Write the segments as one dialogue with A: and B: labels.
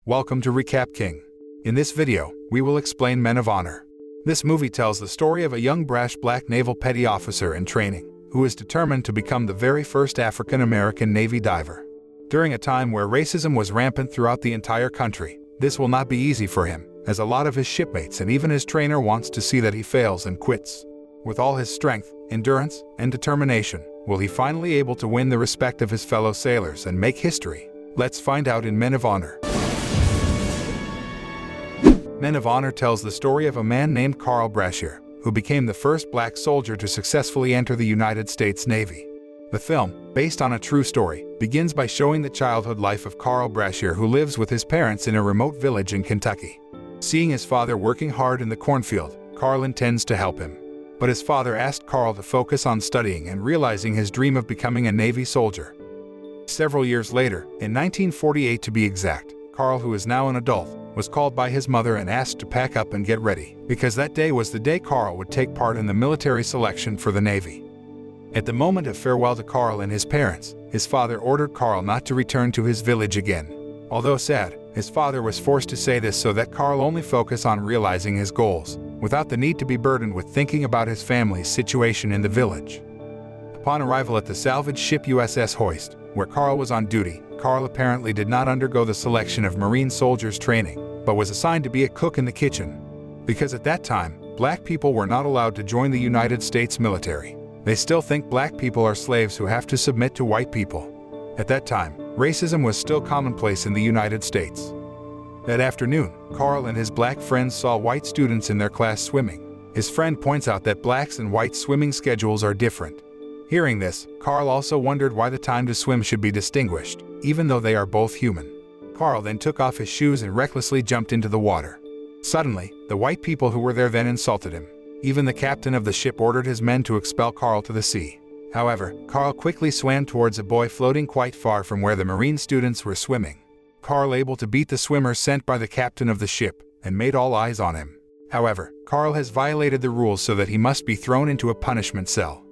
A: Welcome to Recap King. In this video, we will explain Men of Honor. This movie tells the story of a young brash black naval petty officer in training, who is determined to become the very first African-American Navy diver. During a time where racism was rampant throughout the entire country, this will not be easy for him, as a lot of his shipmates and even his trainer wants to see that he fails and quits. With all his strength, endurance, and determination, will he finally able to win the respect of his fellow sailors and make history? Let's find out in Men of Honor. Men of Honor tells the story of a man named Carl Brashear, who became the first black soldier to successfully enter the United States Navy. The film, based on a true story, begins by showing the childhood life of Carl Brashear, who lives with his parents in a remote village in Kentucky. Seeing his father working hard in the cornfield, Carl intends to help him. But his father asked Carl to focus on studying and realizing his dream of becoming a Navy soldier. Several years later, in 1948 to be exact, Carl, who is now an adult, was called by his mother and asked to pack up and get ready, because that day was the day Carl would take part in the military selection for the Navy. At the moment of farewell to Carl and his parents, his father ordered Carl not to return to his village again. Although sad, his father was forced to say this so that Carl only focus on realizing his goals, without the need to be burdened with thinking about his family's situation in the village. Upon arrival at the salvage ship USS Hoist, where Carl was on duty, Carl apparently did not undergo the selection of Marine soldiers training, but was assigned to be a cook in the kitchen. Because at that time, black people were not allowed to join the United States military. They still think black people are slaves who have to submit to white people. At that time, racism was still commonplace in the United States. That afternoon, Carl and his black friends saw white students in their class swimming. His friend points out that blacks and white swimming schedules are different. Hearing this, Carl also wondered why the time to swim should be distinguished, even though they are both human. Carl then took off his shoes and recklessly jumped into the water. Suddenly, the white people who were there then insulted him. Even the captain of the ship ordered his men to expel Carl to the sea. However, Carl quickly swam towards a buoy floating quite far from where the Marine students were swimming. Carl able to beat the swimmer sent by the captain of the ship, and made all eyes on him. However, Carl has violated the rules so that he must be thrown into a punishment cell.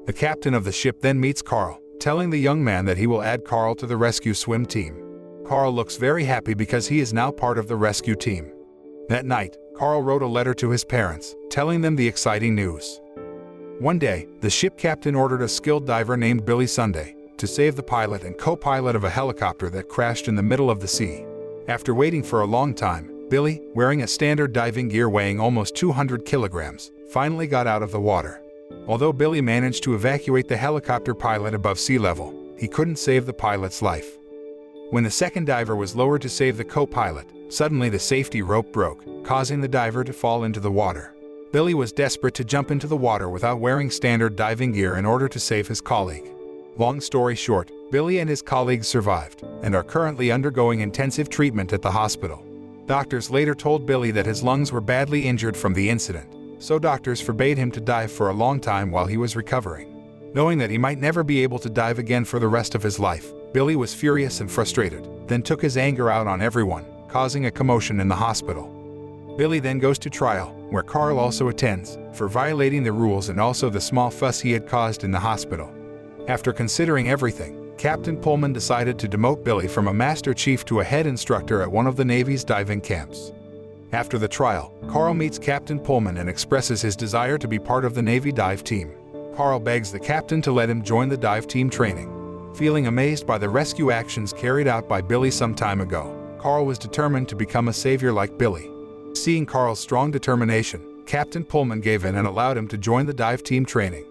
A: The captain of the ship then meets Carl, telling the young man that he will add Carl to the rescue swim team. Carl looks very happy because he is now part of the rescue team. That night, Carl wrote a letter to his parents, telling them the exciting news. One day, the ship captain ordered a skilled diver named Billy Sunday to save the pilot and co-pilot of a helicopter that crashed in the middle of the sea. After waiting for a long time, Billy, wearing a standard diving gear weighing almost 200 kilograms, finally got out of the water. Although Billy managed to evacuate the helicopter pilot above sea level, he couldn't save the pilot's life. When the second diver was lowered to save the co-pilot, suddenly the safety rope broke, causing the diver to fall into the water. Billy was desperate to jump into the water without wearing standard diving gear in order to save his colleague. Long story short, Billy and his colleagues survived, and are currently undergoing intensive treatment at the hospital. Doctors later told Billy that his lungs were badly injured from the incident, so doctors forbade him to dive for a long time while he was recovering. Knowing that he might never be able to dive again for the rest of his life, Billy was furious and frustrated, then took his anger out on everyone, causing a commotion in the hospital. Billy then goes to trial, where Carl also attends, for violating the rules and also the small fuss he had caused in the hospital. After considering everything, Captain Pullman decided to demote Billy from a master chief to a head instructor at one of the Navy's diving camps. After the trial, Carl meets Captain Pullman and expresses his desire to be part of the Navy dive team. Carl begs the captain to let him join the dive team training. Feeling amazed by the rescue actions carried out by Billy some time ago, Carl was determined to become a savior like Billy. Seeing Carl's strong determination, Captain Pullman gave in and allowed him to join the dive team training.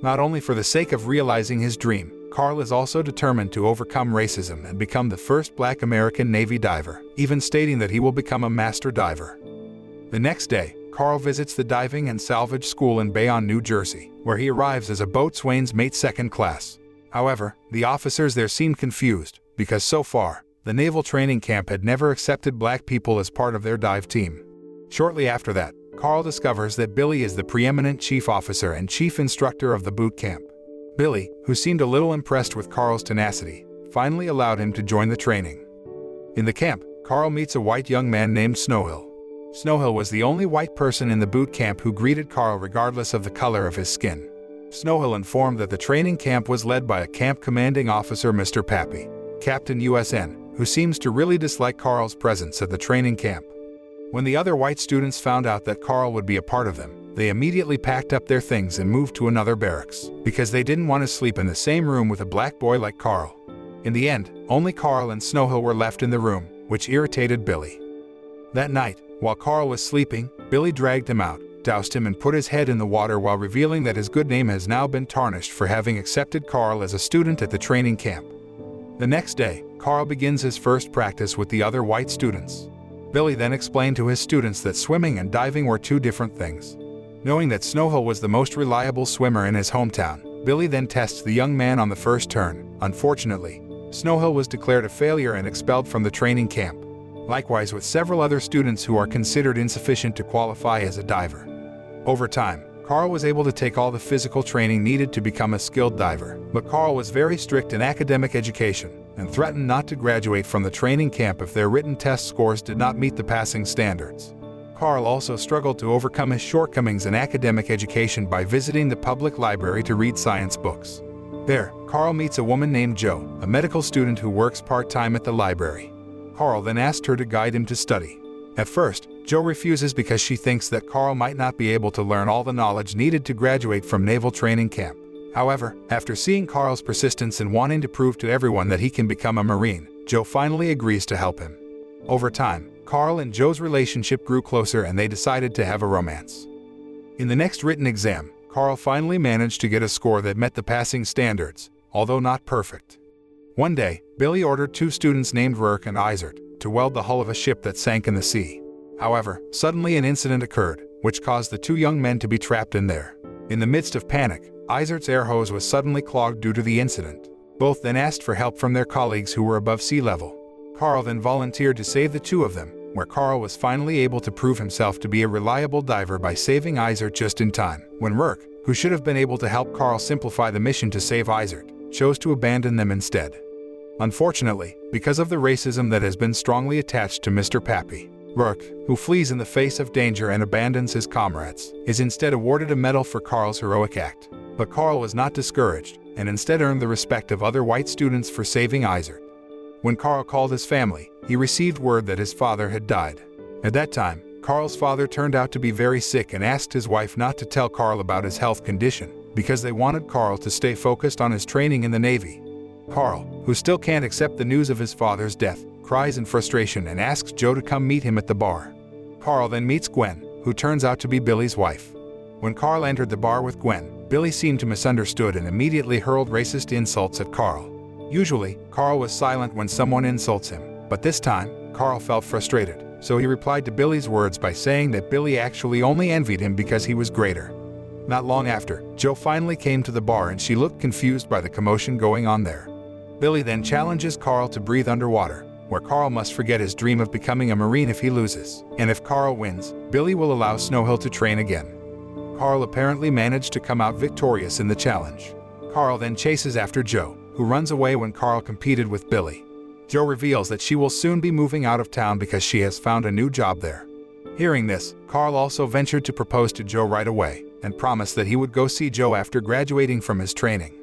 A: Not only for the sake of realizing his dream, Carl is also determined to overcome racism and become the first black American Navy diver, even stating that he will become a master diver. The next day, Carl visits the diving and salvage school in Bayonne, New Jersey, where he arrives as a boatswain's mate second class. However, the officers there seemed confused, because so far, the naval training camp had never accepted black people as part of their dive team. Shortly after that, Carl discovers that Billy is the preeminent chief officer and chief instructor of the boot camp. Billy, who seemed a little impressed with Carl's tenacity, finally allowed him to join the training. In the camp, Carl meets a white young man named Snowhill. Snowhill was the only white person in the boot camp who greeted Carl regardless of the color of his skin. Snowhill informed that the training camp was led by a camp commanding officer, Mr. Pappy, Captain USN, who seems to really dislike Carl's presence at the training camp. When the other white students found out that Carl would be a part of them, they immediately packed up their things and moved to another barracks, because they didn't want to sleep in the same room with a black boy like Carl. In the end, only Carl and Snowhill were left in the room, which irritated Billy. That night, while Carl was sleeping, Billy dragged him out, doused him and put his head in the water while revealing that his good name has now been tarnished for having accepted Carl as a student at the training camp. The next day, Carl begins his first practice with the other white students. Billy then explained to his students that swimming and diving were two different things. Knowing that Snowhill was the most reliable swimmer in his hometown, Billy then tests the young man on the first turn. Unfortunately, Snowhill was declared a failure and expelled from the training camp. Likewise with several other students who are considered insufficient to qualify as a diver. Over time, Carl was able to take all the physical training needed to become a skilled diver, but Carl was very strict in academic education and threatened not to graduate from the training camp if their written test scores did not meet the passing standards. Carl also struggled to overcome his shortcomings in academic education by visiting the public library to read science books. There, Carl meets a woman named Jo, a medical student who works part-time at the library. Carl then asked her to guide him to study. At first, Jo refuses because she thinks that Carl might not be able to learn all the knowledge needed to graduate from naval training camp. However, after seeing Carl's persistence in wanting to prove to everyone that he can become a Marine, Jo finally agrees to help him. Over time, Carl and Jo's relationship grew closer and they decided to have a romance. In the next written exam, Carl finally managed to get a score that met the passing standards, although not perfect. One day, Billy ordered two students named Rurk and Izard to weld the hull of a ship that sank in the sea. However, suddenly an incident occurred, which caused the two young men to be trapped in there. In the midst of panic, Izard's air hose was suddenly clogged due to the incident. Both then asked for help from their colleagues who were above sea level. Carl then volunteered to save the two of them, where Carl was finally able to prove himself to be a reliable diver by saving Izard just in time, when Rurk, who should have been able to help Carl simplify the mission to save Izard, chose to abandon them instead. Unfortunately, because of the racism that has been strongly attached to Mr. Pappy, Rurk, who flees in the face of danger and abandons his comrades, is instead awarded a medal for Carl's heroic act. But Carl was not discouraged, and instead earned the respect of other white students for saving Izard. When Carl called his family, he received word that his father had died. At that time, Carl's father turned out to be very sick and asked his wife not to tell Carl about his health condition, because they wanted Carl to stay focused on his training in the Navy. Carl, who still can't accept the news of his father's death, cries in frustration and asks Jo to come meet him at the bar. Carl then meets Gwen, who turns out to be Billy's wife. When Carl entered the bar with Gwen, Billy seemed to misunderstood and immediately hurled racist insults at Carl. Usually, Carl was silent when someone insults him, but this time, Carl felt frustrated, so he replied to Billy's words by saying that Billy actually only envied him because he was greater. Not long after, Jo finally came to the bar and she looked confused by the commotion going on there. Billy then challenges Carl to breathe underwater, where Carl must forget his dream of becoming a Marine if he loses, and if Carl wins, Billy will allow Snowhill to train again. Carl apparently managed to come out victorious in the challenge. Carl then chases after Jo, who runs away when Carl competed with Billy. Jo reveals that she will soon be moving out of town because she has found a new job there. Hearing this, Carl also ventured to propose to Jo right away, and promised that he would go see Jo after graduating from his training.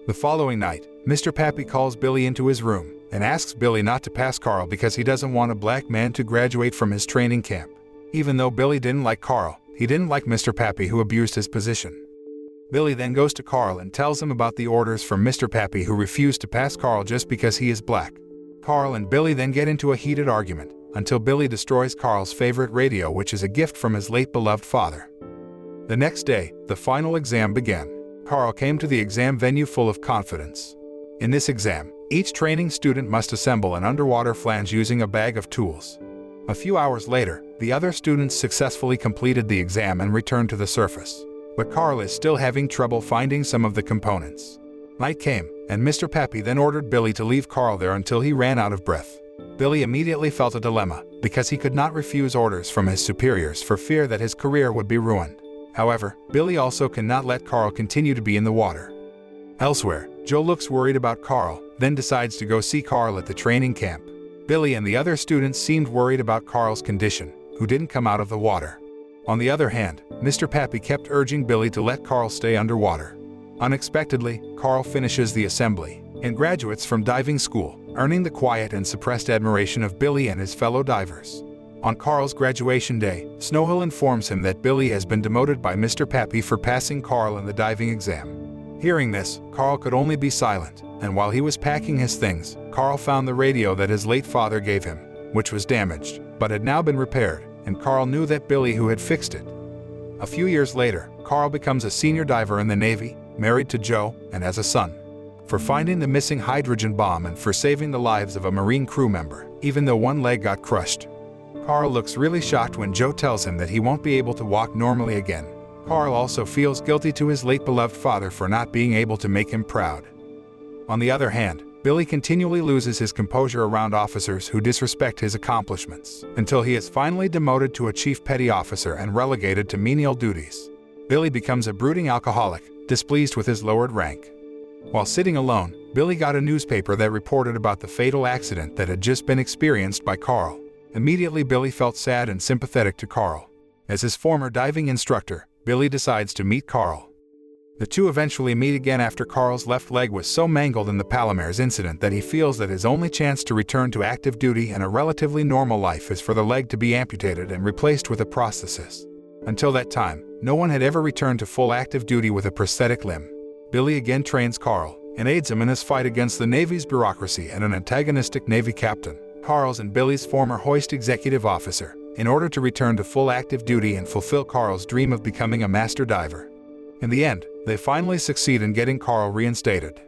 A: The following night, Mr. Pappy calls Billy into his room and asks Billy not to pass Carl because he doesn't want a black man to graduate from his training camp. Even though Billy didn't like Carl, he didn't like Mr. Pappy, who abused his position. Billy then goes to Carl and tells him about the orders from Mr. Pappy, who refused to pass Carl just because he is black. Carl and Billy then get into a heated argument, until Billy destroys Carl's favorite radio, which is a gift from his late beloved father. The next day, the final exam began. Carl came to the exam venue full of confidence. In this exam, each training student must assemble an underwater flange using a bag of tools. A few hours later, the other students successfully completed the exam and returned to the surface. But Carl is still having trouble finding some of the components. Night came, and Mr. Pappy then ordered Billy to leave Carl there until he ran out of breath. Billy immediately felt a dilemma, because he could not refuse orders from his superiors for fear that his career would be ruined. However, Billy also cannot let Carl continue to be in the water. Elsewhere, Jo looks worried about Carl, then decides to go see Carl at the training camp. Billy and the other students seemed worried about Carl's condition, who didn't come out of the water. On the other hand, Mr. Pappy kept urging Billy to let Carl stay underwater. Unexpectedly, Carl finishes the assembly and graduates from diving school, earning the quiet and suppressed admiration of Billy and his fellow divers. On Carl's graduation day, Snowhill informs him that Billy has been demoted by Mr. Pappy for passing Carl in the diving exam. Hearing this, Carl could only be silent, and while he was packing his things, Carl found the radio that his late father gave him, which was damaged, but had now been repaired, and Carl knew that Billy who had fixed it. A few years later, Carl becomes a senior diver in the Navy, married to Jo, and has a son. For finding the missing hydrogen bomb and for saving the lives of a Marine crew member, even though one leg got crushed. Carl looks really shocked when Jo tells him that he won't be able to walk normally again. Carl also feels guilty to his late beloved father for not being able to make him proud. On the other hand, Billy continually loses his composure around officers who disrespect his accomplishments, until he is finally demoted to a chief petty officer and relegated to menial duties. Billy becomes a brooding alcoholic, displeased with his lowered rank. While sitting alone, Billy got a newspaper that reported about the fatal accident that had just been experienced by Carl. Immediately, Billy felt sad and sympathetic to Carl. As his former diving instructor, Billy decides to meet Carl. The two eventually meet again after Carl's left leg was so mangled in the Palomares incident that he feels that his only chance to return to active duty and a relatively normal life is for the leg to be amputated and replaced with a prosthesis. Until that time, no one had ever returned to full active duty with a prosthetic limb. Billy again trains Carl and aids him in his fight against the Navy's bureaucracy and an antagonistic Navy captain, Carl's and Billy's former hoist executive officer, in order to return to full active duty and fulfill Carl's dream of becoming a master diver. In the end, they finally succeed in getting Carl reinstated.